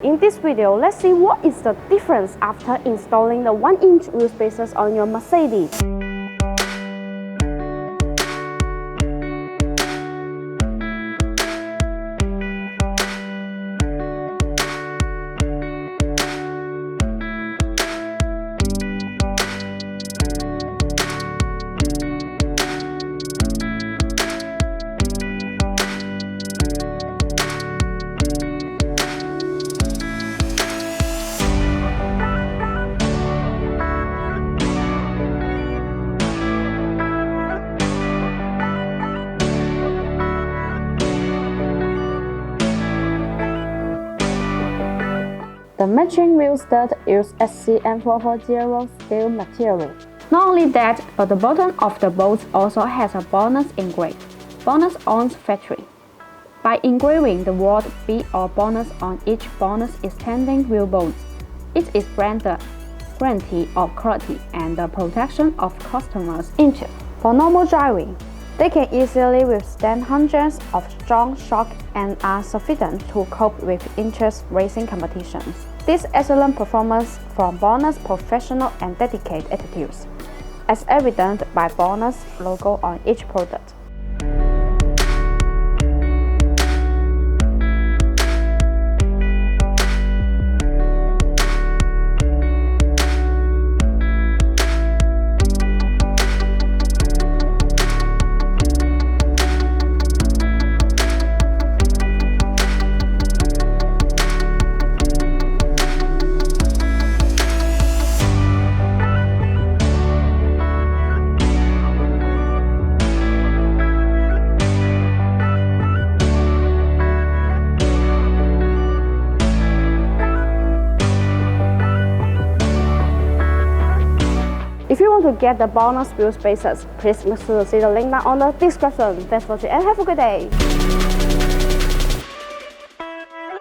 In this video, let's see what is the difference after installing the 1-inch wheel spacers on your Mercedes. The matching wheel stud uses SCM440 steel material. Not only that, but the bottom of the bolts also has a BONOSS engraved. BONOSS owns factory. By engraving the word B or BONOSS on each BONOSS extending wheel bolts, it is branded guarantee of quality and the protection of customers' interests. For normal driving, they can easily withstand hundreds of strong shocks and are sufficient to cope with intense racing competitions. This excellent performance from BONOSS professional and dedicated attitudes, as evident by BONOSS logo on each product. If you want to get the BONOSS wheel spacers, please make sure to see the link down on the description. Thanks for watching and have a good day!